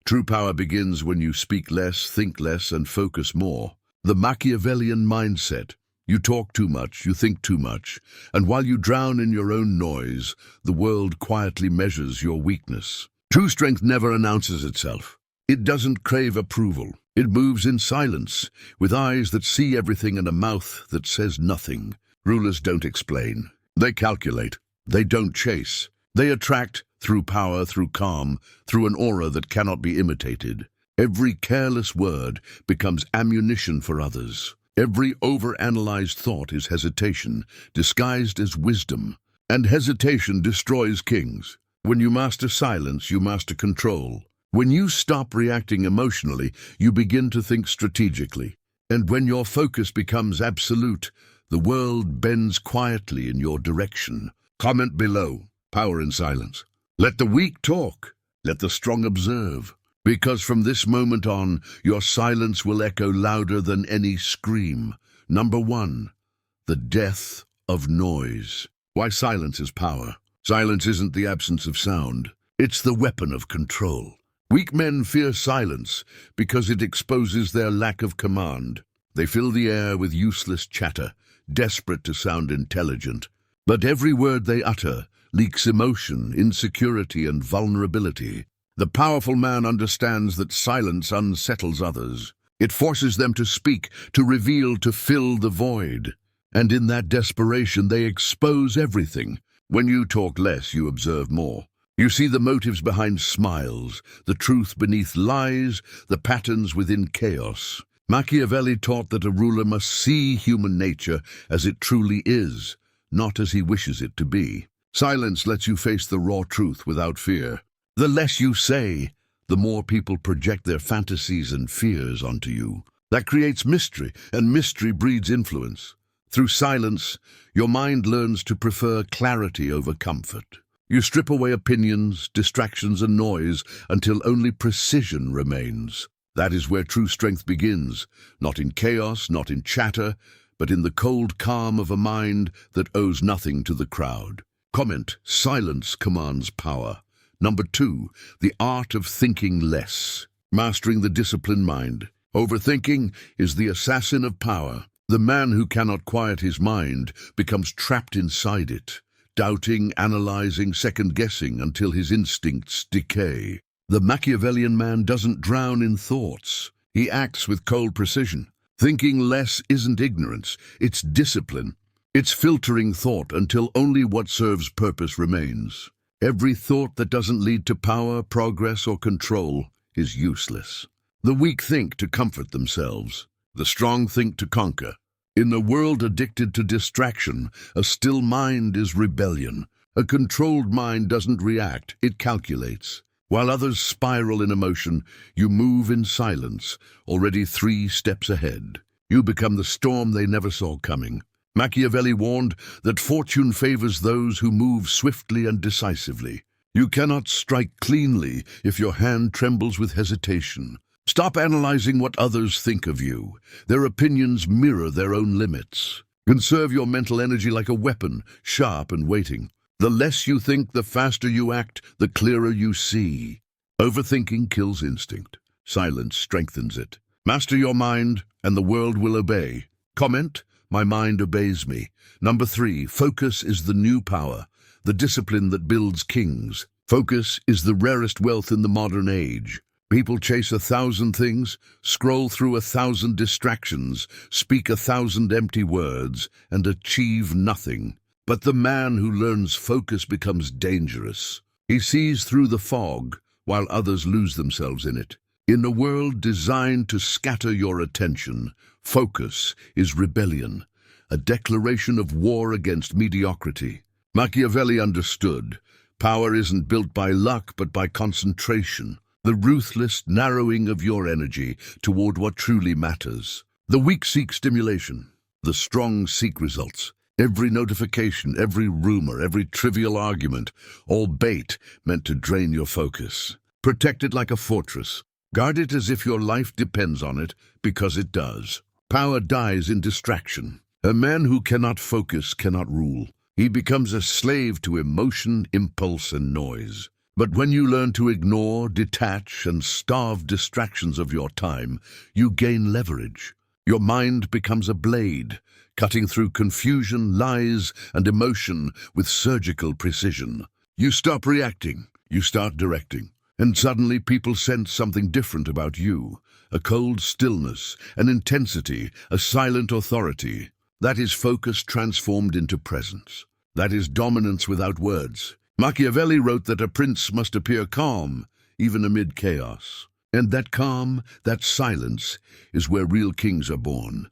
True power begins when you speak less, think less, and focus more. The Machiavellian mindset. You talk too much, you think too much, and while you drown in your own noise, the world quietly measures your weakness. True strength never announces itself. It doesn't crave approval. It moves in silence, with eyes that see everything and a mouth that says nothing. Rulers don't explain. They calculate. They don't chase. They attract through power, through calm, through an aura that cannot be imitated. Every careless word becomes ammunition for others. Every overanalyzed thought is hesitation, disguised as wisdom. And hesitation destroys kings. When you master silence, you master control. When you stop reacting emotionally, you begin to think strategically. And when your focus becomes absolute, the world bends quietly in your direction. Comment below. Power in silence. Let the weak talk. Let the strong observe. Because from this moment on, your silence will echo louder than any scream. Number 1. The death of noise. Why silence is power. Silence isn't the absence of sound. It's the weapon of control. Weak men fear silence because it exposes their lack of command. They fill the air with useless chatter, desperate to sound intelligent. But every word they utter leaks emotion, insecurity, and vulnerability. The powerful man understands that silence unsettles others. It forces them to speak, to reveal, to fill the void. And in that desperation, they expose everything. When you talk less, you observe more. You see the motives behind smiles, the truth beneath lies, the patterns within chaos. Machiavelli taught that a ruler must see human nature as it truly is, not as he wishes it to be. Silence lets you face the raw truth without fear. The less you say, the more people project their fantasies and fears onto you. That creates mystery, and mystery breeds influence. Through silence, your mind learns to prefer clarity over comfort. You strip away opinions, distractions, and noise until only precision remains. That is where true strength begins, not in chaos, not in chatter, but in the cold calm of a mind that owes nothing to the crowd. Comment: silence commands power. Number 2, the art of thinking less. Mastering the disciplined mind. Overthinking is the assassin of power. The man who cannot quiet his mind becomes trapped inside it, doubting, analyzing, second-guessing until his instincts decay. The Machiavellian man doesn't drown in thoughts. He acts with cold precision. Thinking less isn't ignorance, it's discipline. It's filtering thought until only what serves purpose remains. Every thought that doesn't lead to power, progress, or control is useless. The weak think to comfort themselves. The strong think to conquer. In a world addicted to distraction, a still mind is rebellion. A controlled mind doesn't react, it calculates. While others spiral in emotion, you move in silence, already 3 steps ahead. You become the storm they never saw coming. Machiavelli warned that fortune favors those who move swiftly and decisively. You cannot strike cleanly if your hand trembles with hesitation. Stop analyzing what others think of you. Their opinions mirror their own limits. Conserve your mental energy like a weapon, sharp and waiting. The less you think, the faster you act, the clearer you see. Overthinking kills instinct. Silence strengthens it. Master your mind, and the world will obey. Comment: my mind obeys me. Number 3, focus is the new power, the discipline that builds kings. Focus is the rarest wealth in the modern age. People chase 1,000 things, scroll through 1,000 distractions, speak 1,000 empty words, and achieve nothing. But the man who learns focus becomes dangerous. He sees through the fog, while others lose themselves in it. In a world designed to scatter your attention, focus is rebellion, a declaration of war against mediocrity. Machiavelli understood, power isn't built by luck but by concentration, the ruthless narrowing of your energy toward what truly matters. The weak seek stimulation, the strong seek results. Every notification, every rumor, every trivial argument, all bait meant to drain your focus. Protect it like a fortress. Guard it as if your life depends on it, because it does. Power dies in distraction. A man who cannot focus cannot rule. He becomes a slave to emotion, impulse, and noise. But when you learn to ignore, detach, and starve distractions of your time, you gain leverage. Your mind becomes a blade, cutting through confusion, lies, and emotion with surgical precision. You stop reacting, you start directing, and suddenly people sense something different about you. A cold stillness, an intensity, a silent authority. That is focus transformed into presence. That is dominance without words. Machiavelli wrote that a prince must appear calm, even amid chaos. And that calm, that silence, is where real kings are born.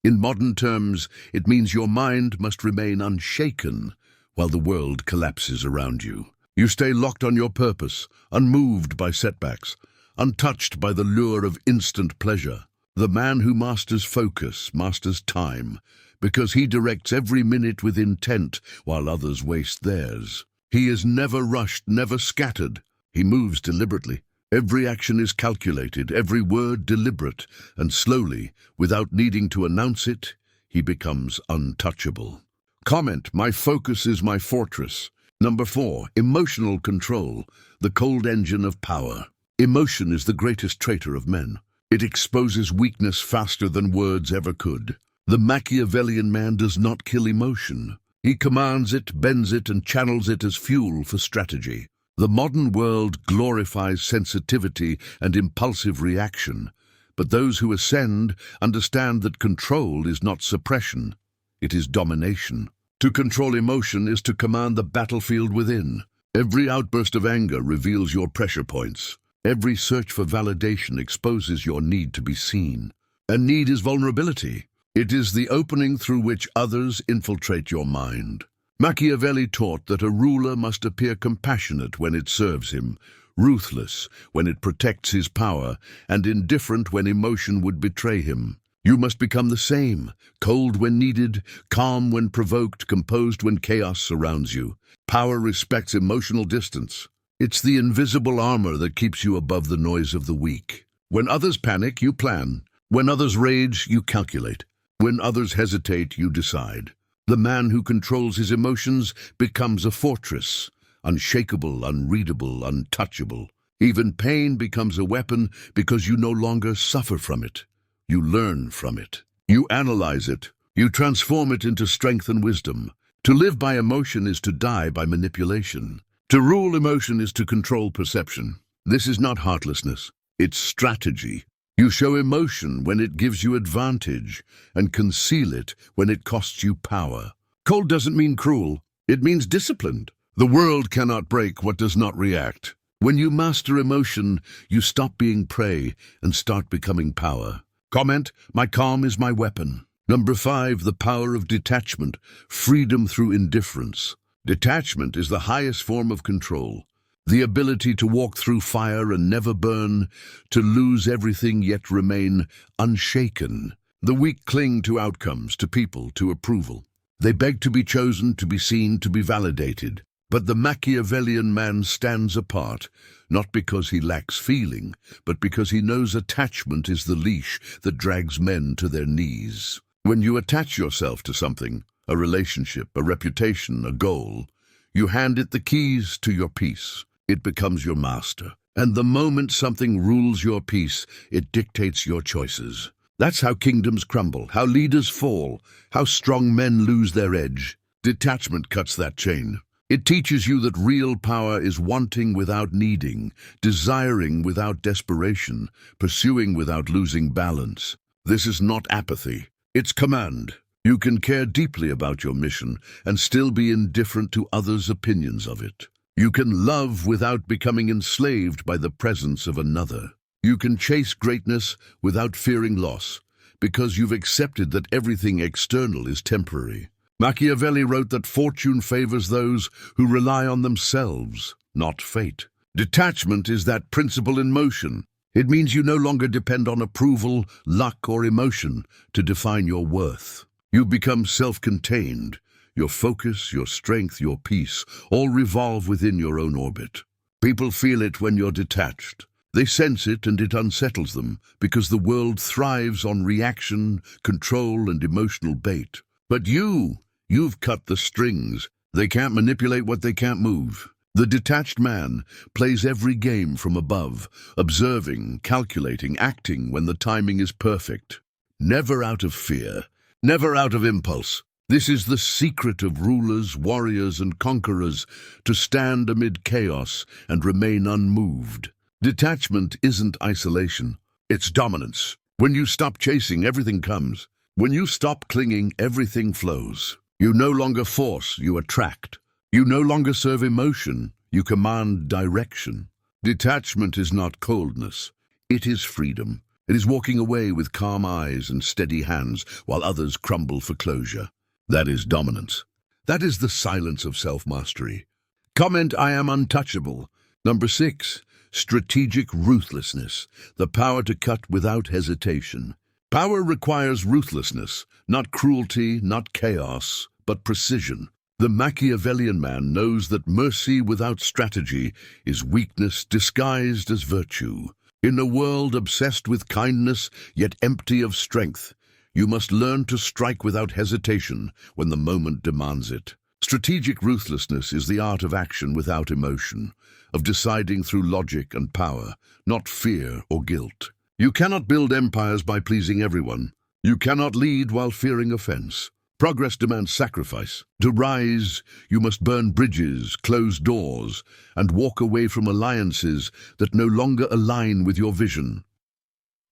In modern terms, it means your mind must remain unshaken while the world collapses around you. You stay locked on your purpose, unmoved by setbacks, untouched by the lure of instant pleasure. The man who masters focus masters time, because he directs every minute with intent while others waste theirs. He is never rushed, never scattered. He moves deliberately. Every action is calculated, every word deliberate, and slowly, without needing to announce it, he becomes untouchable. Comment: my focus is my fortress. Number 4, emotional control, the cold engine of power. Emotion is the greatest traitor of men. It exposes weakness faster than words ever could. The Machiavellian man does not kill emotion. He commands it, bends it, and channels it as fuel for strategy. The modern world glorifies sensitivity and impulsive reaction, but those who ascend understand that control is not suppression, it is domination. To control emotion is to command the battlefield within. Every outburst of anger reveals your pressure points. Every search for validation exposes your need to be seen. And need is vulnerability. It is the opening through which others infiltrate your mind. Machiavelli taught that a ruler must appear compassionate when it serves him, ruthless when it protects his power, and indifferent when emotion would betray him. You must become the same, cold when needed, calm when provoked, composed when chaos surrounds you. Power respects emotional distance. It's the invisible armor that keeps you above the noise of the weak. When others panic, you plan. When others rage, you calculate. When others hesitate, you decide. The man who controls his emotions becomes a fortress, unshakable, unreadable, untouchable. Even pain becomes a weapon because you no longer suffer from it. You learn from it. You analyze it. You transform it into strength and wisdom. To live by emotion is to die by manipulation. To rule emotion is to control perception. This is not heartlessness. It's strategy. You show emotion when it gives you advantage and conceal it when it costs you power. Cold doesn't mean cruel. It means disciplined. The world cannot break what does not react. When you master emotion, you stop being prey and start becoming power. Comment: my calm is my weapon. Number 5, the power of detachment, freedom through indifference. Detachment is the highest form of control. The ability to walk through fire and never burn, to lose everything yet remain unshaken. The weak cling to outcomes, to people, to approval. They beg to be chosen, to be seen, to be validated. But the Machiavellian man stands apart, not because he lacks feeling, but because he knows attachment is the leash that drags men to their knees. When you attach yourself to something, a relationship, a reputation, a goal, you hand it the keys to your peace. It becomes your master. And the moment something rules your peace, it dictates your choices. That's how kingdoms crumble, how leaders fall, how strong men lose their edge. Detachment cuts that chain. It teaches you that real power is wanting without needing, desiring without desperation, pursuing without losing balance. This is not apathy. It's command. You can care deeply about your mission and still be indifferent to others' opinions of it. You can love without becoming enslaved by the presence of another. You can chase greatness without fearing loss, because you've accepted that everything external is temporary. Machiavelli wrote that fortune favors those who rely on themselves, not fate. Detachment is that principle in motion. It means you no longer depend on approval, luck, or emotion to define your worth. You become self-contained. Your focus, your strength, your peace, all revolve within your own orbit. People feel it when you're detached. They sense it and it unsettles them because the world thrives on reaction, control, and emotional bait. But you've cut the strings. They can't manipulate what they can't move. The detached man plays every game from above, observing, calculating, acting when the timing is perfect. Never out of fear, never out of impulse. This is the secret of rulers, warriors, and conquerors, to stand amid chaos and remain unmoved. Detachment isn't isolation, it's dominance. When you stop chasing, everything comes. When you stop clinging, everything flows. You no longer force, you attract. You no longer serve emotion, you command direction. Detachment is not coldness, it is freedom. It is walking away with calm eyes and steady hands while others crumble for closure. That is dominance. That is the silence of self-mastery. Comment, I am untouchable. Number 6, strategic ruthlessness, the power to cut without hesitation. Power requires ruthlessness, not cruelty, not chaos, but precision. The Machiavellian man knows that mercy without strategy is weakness disguised as virtue. In a world obsessed with kindness, yet empty of strength, you must learn to strike without hesitation when the moment demands it. Strategic ruthlessness is the art of action without emotion, of deciding through logic and power, not fear or guilt. You cannot build empires by pleasing everyone. You cannot lead while fearing offense. Progress demands sacrifice. To rise, you must burn bridges, close doors, and walk away from alliances that no longer align with your vision.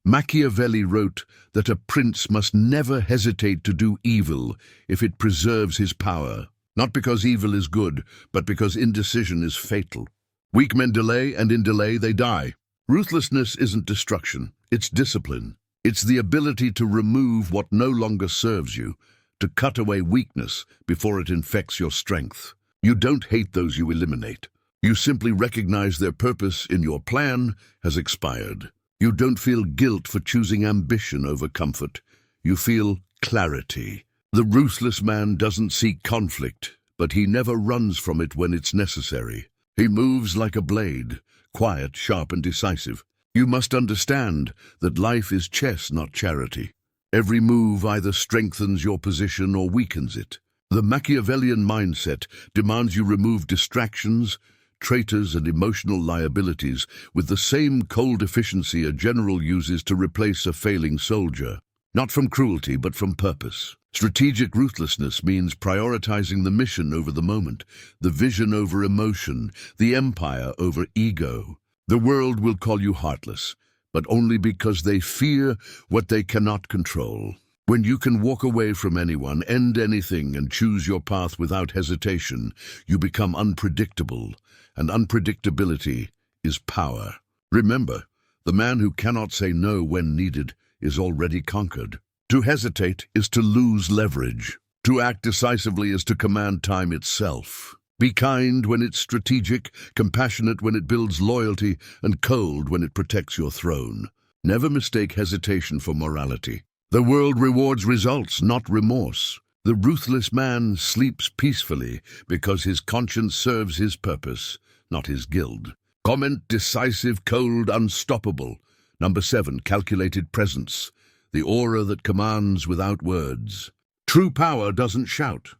Machiavelli wrote that a prince must never hesitate to do evil if it preserves his power, not because evil is good, but because indecision is fatal. Weak men delay, and in delay they die. Ruthlessness isn't destruction, it's discipline. It's the ability to remove what no longer serves you, to cut away weakness before it infects your strength. You don't hate those you eliminate. You simply recognize their purpose in your plan has expired. You don't feel guilt for choosing ambition over comfort. You feel clarity. The ruthless man doesn't seek conflict, but he never runs from it when it's necessary. He moves like a blade, quiet, sharp, and decisive. You must understand that life is chess, not charity. Every move either strengthens your position or weakens it. The Machiavellian mindset demands you remove distractions, traitors, and emotional liabilities with the same cold efficiency a general uses to replace a failing soldier. Not from cruelty, but from purpose. Strategic ruthlessness means prioritizing the mission over the moment, the vision over emotion, the empire over ego. The world will call you heartless, but only because they fear what they cannot control. When you can walk away from anyone, end anything, and choose your path without hesitation, you become unpredictable, and unpredictability is power. Remember, the man who cannot say no when needed is already conquered. To hesitate is to lose leverage. To act decisively is to command time itself. Be kind when it's strategic, compassionate when it builds loyalty, and cold when it protects your throne. Never mistake hesitation for morality. The world rewards results, not remorse. The ruthless man sleeps peacefully because his conscience serves his purpose, not his guilt. Comment, decisive, cold, unstoppable. Number 7, calculated presence. The aura that commands without words. True power doesn't shout.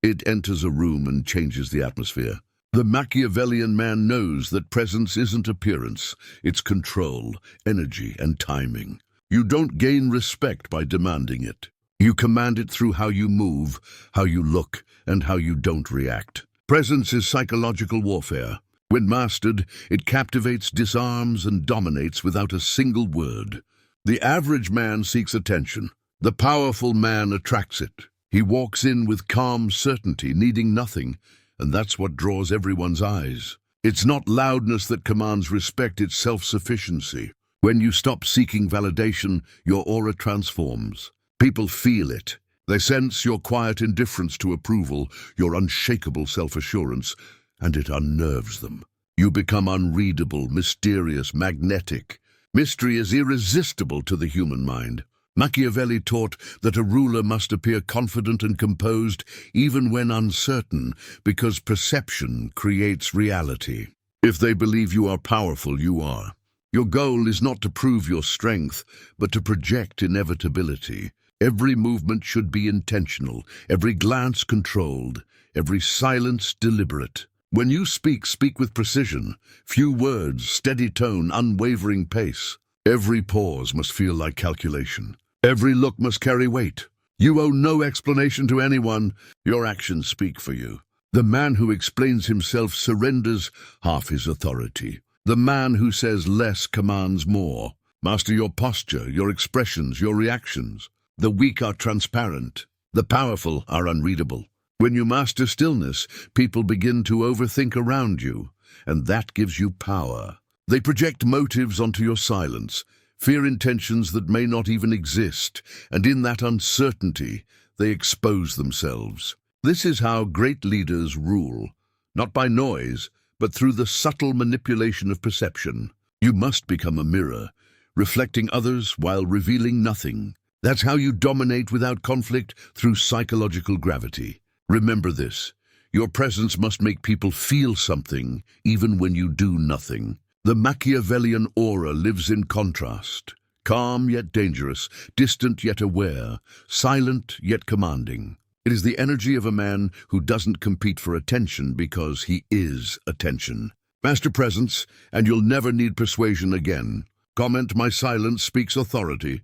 It enters a room and changes the atmosphere. The Machiavellian man knows that presence isn't appearance, it's control, energy, and timing. You don't gain respect by demanding it. You command it through how you move, how you look, and how you don't react. Presence is psychological warfare. When mastered, it captivates, disarms, and dominates without a single word. The average man seeks attention. The powerful man attracts it. He walks in with calm certainty, needing nothing, and that's what draws everyone's eyes. It's not loudness that commands respect, it's self-sufficiency. When you stop seeking validation, your aura transforms. People feel it. They sense your quiet indifference to approval, your unshakable self-assurance, and it unnerves them. You become unreadable, mysterious, magnetic. Mystery is irresistible to the human mind. Machiavelli taught that a ruler must appear confident and composed even when uncertain, because perception creates reality. If they believe you are powerful, you are. Your goal is not to prove your strength, but to project inevitability. Every movement should be intentional, every glance controlled, every silence deliberate. When you speak, speak with precision. Few words, steady tone, unwavering pace. Every pause must feel like calculation. Every look must carry weight. You owe no explanation to anyone. Your actions speak for you. The man who explains himself surrenders half his authority. The man who says less commands more. Master your posture, your expressions, your reactions. The weak are transparent. The powerful are unreadable. When you master stillness, people begin to overthink around you, and that gives you power. They project motives onto your silence, fear intentions that may not even exist, and in that uncertainty, they expose themselves. This is how great leaders rule, not by noise, but through the subtle manipulation of perception. You must become a mirror, reflecting others while revealing nothing. That's how you dominate without conflict, through psychological gravity. Remember this, your presence must make people feel something, even when you do nothing. The Machiavellian aura lives in contrast, calm yet dangerous, distant yet aware, silent yet commanding. It is the energy of a man who doesn't compete for attention because he is attention. Master presence, and you'll never need persuasion again. Comment, my silence speaks authority.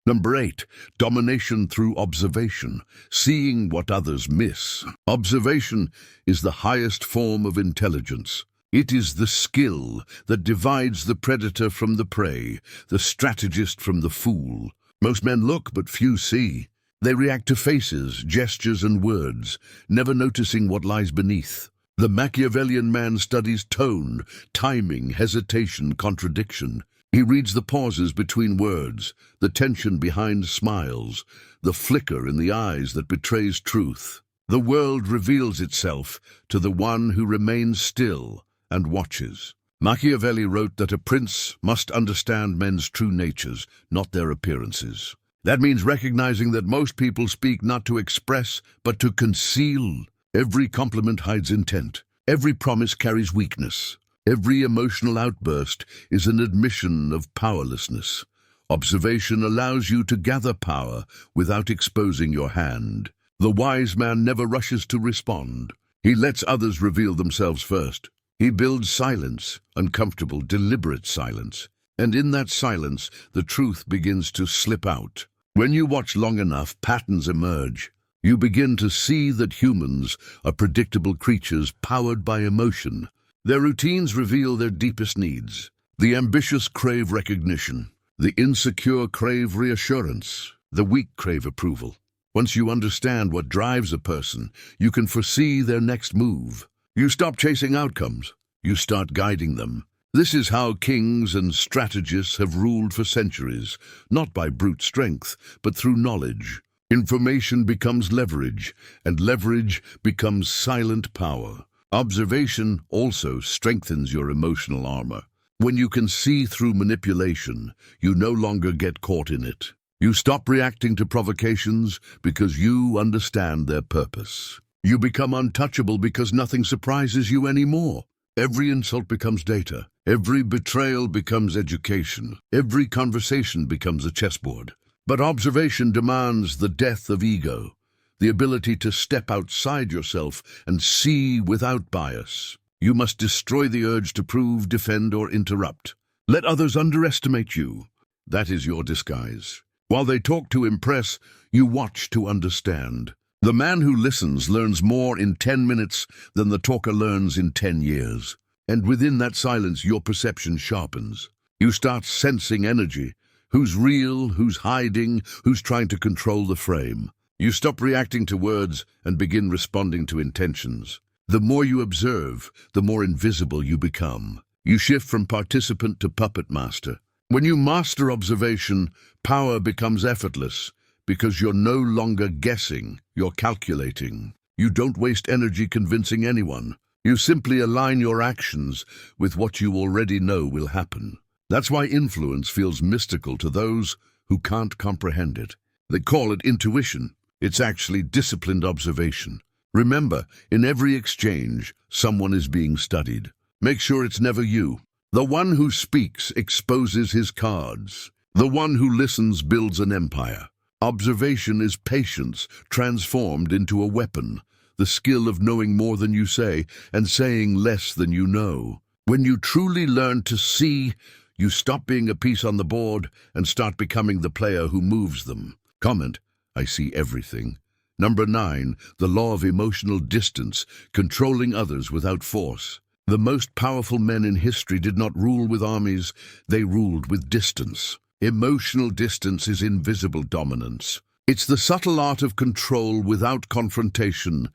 Number 8, domination through observation, seeing what others miss. Observation is the highest form of intelligence. It is the skill that divides the predator from the prey, the strategist from the fool. Most men look, but few see. They react to faces, gestures, and words, never noticing what lies beneath. The Machiavellian man studies tone, timing, hesitation, contradiction. He reads the pauses between words, the tension behind smiles, the flicker in the eyes that betrays truth. The world reveals itself to the one who remains still and watches. Machiavelli wrote that a prince must understand men's true natures, not their appearances. That means recognizing that most people speak not to express, but to conceal. Every compliment hides intent. Every promise carries weakness. Every emotional outburst is an admission of powerlessness. Observation allows you to gather power without exposing your hand. The wise man never rushes to respond. He lets others reveal themselves first. He builds silence, uncomfortable, deliberate silence. And in that silence, the truth begins to slip out. When you watch long enough, patterns emerge. You begin to see that humans are predictable creatures powered by emotion. Their routines reveal their deepest needs. The ambitious crave recognition. The insecure crave reassurance. The weak crave approval. Once you understand what drives a person, you can foresee their next move. You stop chasing outcomes. You start guiding them. This is how kings and strategists have ruled for centuries, not by brute strength, but through knowledge. Information becomes leverage, and leverage becomes silent power. Observation also strengthens your emotional armor. When you can see through manipulation, you no longer get caught in it. You stop reacting to provocations because you understand their purpose. You become untouchable because nothing surprises you anymore. Every insult becomes data. Every betrayal becomes education. Every conversation becomes a chessboard. But observation demands the death of ego. The ability to step outside yourself and see without bias. You must destroy the urge to prove, defend, or interrupt. Let others underestimate you. That is your disguise. While they talk to impress, you watch to understand. The man who listens learns more in 10 minutes than the talker learns in 10 years. And within that silence, your perception sharpens. You start sensing energy. Who's real, who's hiding, who's trying to control the frame. You stop reacting to words and begin responding to intentions. The more you observe, the more invisible you become. You shift from participant to puppet master. When you master observation, power becomes effortless because you're no longer guessing, you're calculating. You don't waste energy convincing anyone. You simply align your actions with what you already know will happen. That's why influence feels mystical to those who can't comprehend it. They call it intuition. It's actually disciplined observation. Remember, in every exchange, someone is being studied. Make sure it's never you. The one who speaks exposes his cards. The one who listens builds an empire. Observation is patience transformed into a weapon. the skill of knowing more than you say and saying less than you know. When you truly learn to see, you stop being a piece on the board and start becoming the player who moves them. Comment, I see everything. Number 9, the law of emotional distance, controlling others without force. The most powerful men in history did not rule with armies, they ruled with distance. Emotional distance is invisible dominance. It's the subtle art of control without confrontation,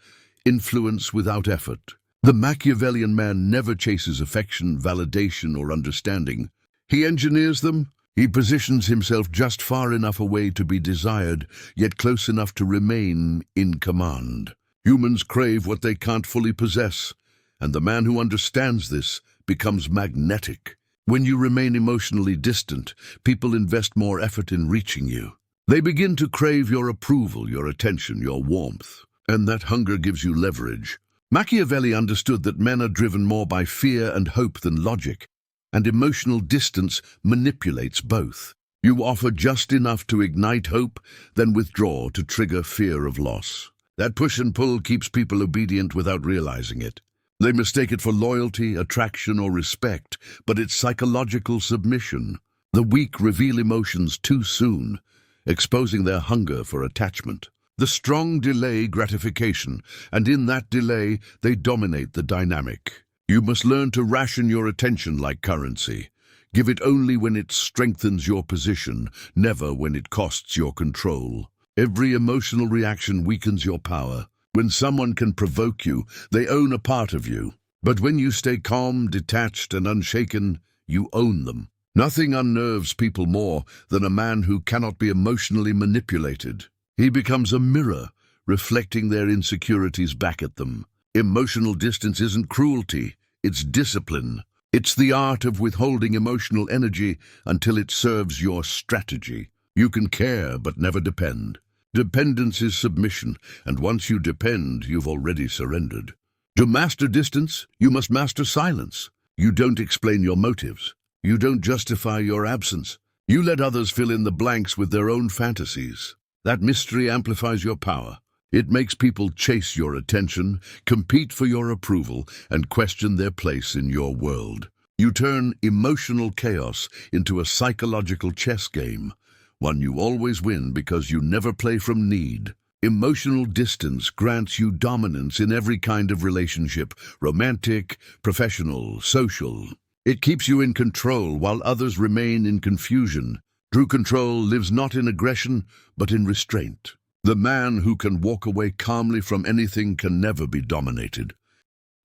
influence without effort. The Machiavellian man never chases affection, validation, or understanding. He engineers them. He positions himself just far enough away to be desired, yet close enough to remain in command. Humans crave what they can't fully possess, and the man who understands this becomes magnetic. When you remain emotionally distant, people invest more effort in reaching you. They begin to crave your approval, your attention, your warmth, and that hunger gives you leverage. Machiavelli understood that men are driven more by fear and hope than logic, and emotional distance manipulates both. You offer just enough to ignite hope, then withdraw to trigger fear of loss. That push and pull keeps people obedient without realizing it. They mistake it for loyalty, attraction, or respect, but it's psychological submission. The weak reveal emotions too soon, exposing their hunger for attachment. The strong delay gratification, and in that delay, they dominate the dynamic. You must learn to ration your attention like currency. Give it only when it strengthens your position, never when it costs your control. Every emotional reaction weakens your power. When someone can provoke you, they own a part of you. But when you stay calm, detached, and unshaken, you own them. Nothing unnerves people more than a man who cannot be emotionally manipulated. He becomes a mirror, reflecting their insecurities back at them. Emotional distance isn't cruelty, it's discipline. It's the art of withholding emotional energy until it serves your strategy. You can care but never depend. Dependence is submission, and once you depend, you've already surrendered. To master distance, you must master silence. You don't explain your motives. You don't justify your absence. You let others fill in the blanks with their own fantasies. That mystery amplifies your power. It makes people chase your attention, compete for your approval, and question their place in your world. You turn emotional chaos into a psychological chess game, one you always win because you never play from need. Emotional distance grants you dominance in every kind of relationship, romantic, professional, social. It keeps you in control while others remain in confusion. True control lives not in aggression, but in restraint. The man who can walk away calmly from anything can never be dominated.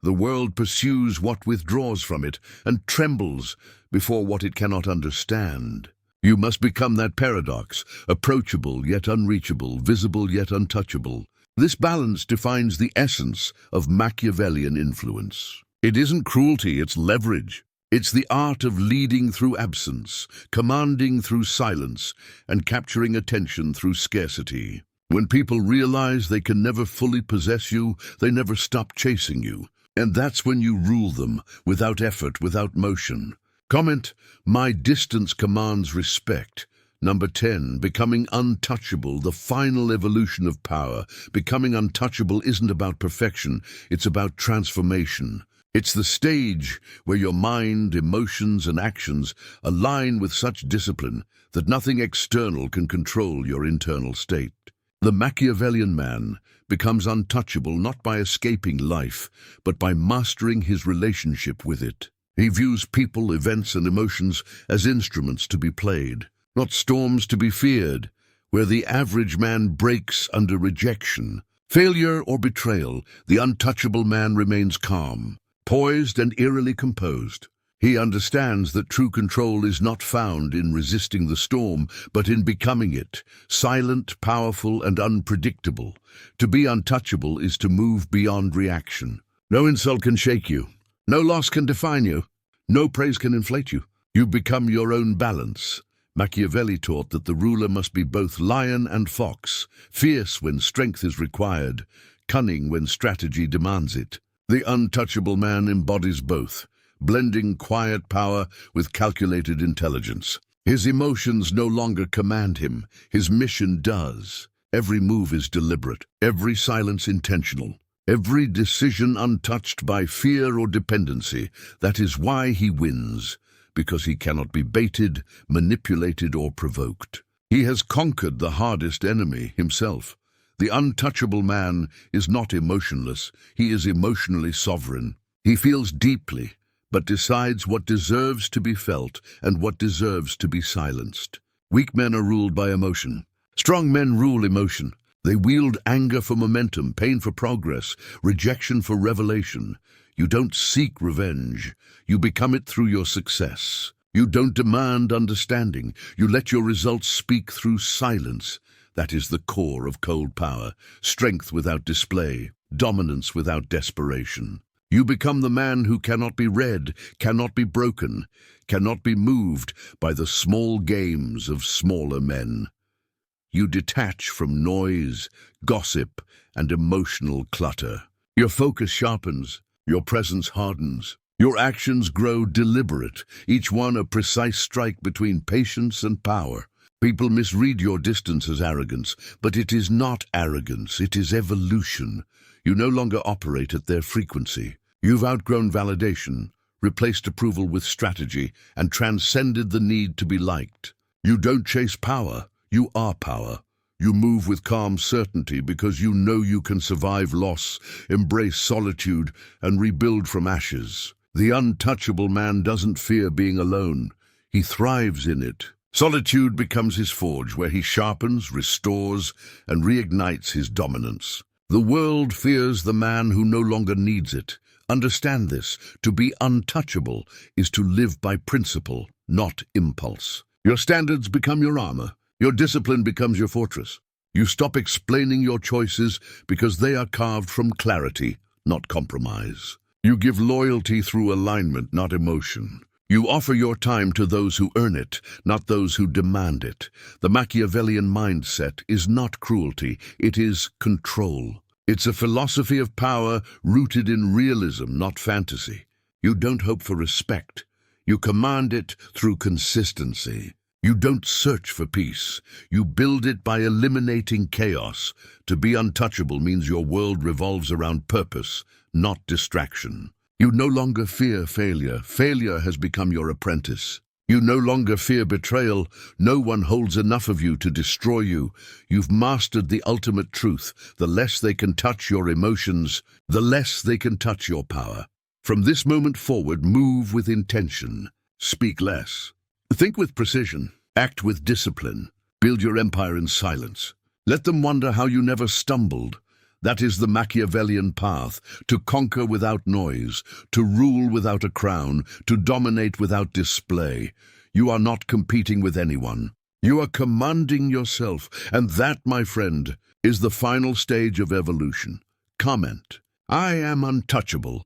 The world pursues what withdraws from it and trembles before what it cannot understand. You must become that paradox, approachable yet unreachable, visible yet untouchable. This balance defines the essence of Machiavellian influence. It isn't cruelty, it's leverage. It's the art of leading through absence, commanding through silence, and capturing attention through scarcity. When people realize they can never fully possess you, they never stop chasing you. And that's when you rule them, without effort, without motion. Comment, my distance commands respect. Number 10, becoming untouchable, the final evolution of power. Becoming untouchable isn't about perfection, it's about transformation. It's the stage where your mind, emotions, and actions align with such discipline that nothing external can control your internal state. The Machiavellian man becomes untouchable not by escaping life, but by mastering his relationship with it. He views people, events, and emotions as instruments to be played, not storms to be feared, where the average man breaks under rejection. Failure or betrayal, the untouchable man remains calm, poised and eerily composed. He understands that true control is not found in resisting the storm, but in becoming it, silent, powerful, and unpredictable. To be untouchable is to move beyond reaction. No insult can shake you. No loss can define you. No praise can inflate you. You become your own balance. Machiavelli taught that the ruler must be both lion and fox, fierce when strength is required, cunning when strategy demands it. The untouchable man embodies both, blending quiet power with calculated intelligence. His emotions no longer command him, his mission does. Every move is deliberate, every silence intentional. Every decision untouched by fear or dependency. That is why he wins, because he cannot be baited, manipulated, or provoked. He has conquered the hardest enemy, himself. The untouchable man is not emotionless, he is emotionally sovereign. He feels deeply, but decides what deserves to be felt and what deserves to be silenced. Weak men are ruled by emotion. Strong men rule emotion. They wield anger for momentum, pain for progress, rejection for revelation. You don't seek revenge. You become it through your success. You don't demand understanding. You let your results speak through silence. That is the core of cold power. Strength without display. Dominance without desperation. You become the man who cannot be read, cannot be broken, cannot be moved by the small games of smaller men. You detach from noise, gossip, and emotional clutter. Your focus sharpens, your presence hardens. Your actions grow deliberate, each one a precise strike between patience and power. People misread your distance as arrogance, but it is not arrogance, it is evolution. You no longer operate at their frequency. You've outgrown validation, replaced approval with strategy, and transcended the need to be liked. You don't chase power, you are power. You move with calm certainty because you know you can survive loss, embrace solitude, and rebuild from ashes. The untouchable man doesn't fear being alone. He thrives in it. Solitude becomes his forge, where he sharpens, restores, and reignites his dominance. The world fears the man who no longer needs it. Understand this. To be untouchable is to live by principle, not impulse. Your standards become your armor. Your discipline becomes your fortress. You stop explaining your choices because they are carved from clarity, not compromise. You give loyalty through alignment, not emotion. You offer your time to those who earn it, not those who demand it. The Machiavellian mindset is not cruelty, it is control. It's a philosophy of power rooted in realism, not fantasy. You don't hope for respect. You command it through consistency. You don't search for peace. You build it by eliminating chaos. To be untouchable means your world revolves around purpose, not distraction. You no longer fear failure. Failure has become your apprentice. You no longer fear betrayal. No one holds enough of you to destroy you. You've mastered the ultimate truth. The less they can touch your emotions, the less they can touch your power. From this moment forward, move with intention. Speak less. Think with precision. Act with discipline. Build your empire in silence. Let them wonder how you never stumbled. That is the Machiavellian path, to conquer without noise, to rule without a crown, to dominate without display. You are not competing with anyone. You are commanding yourself, and that, my friend, is the final stage of evolution. Comment. I am untouchable.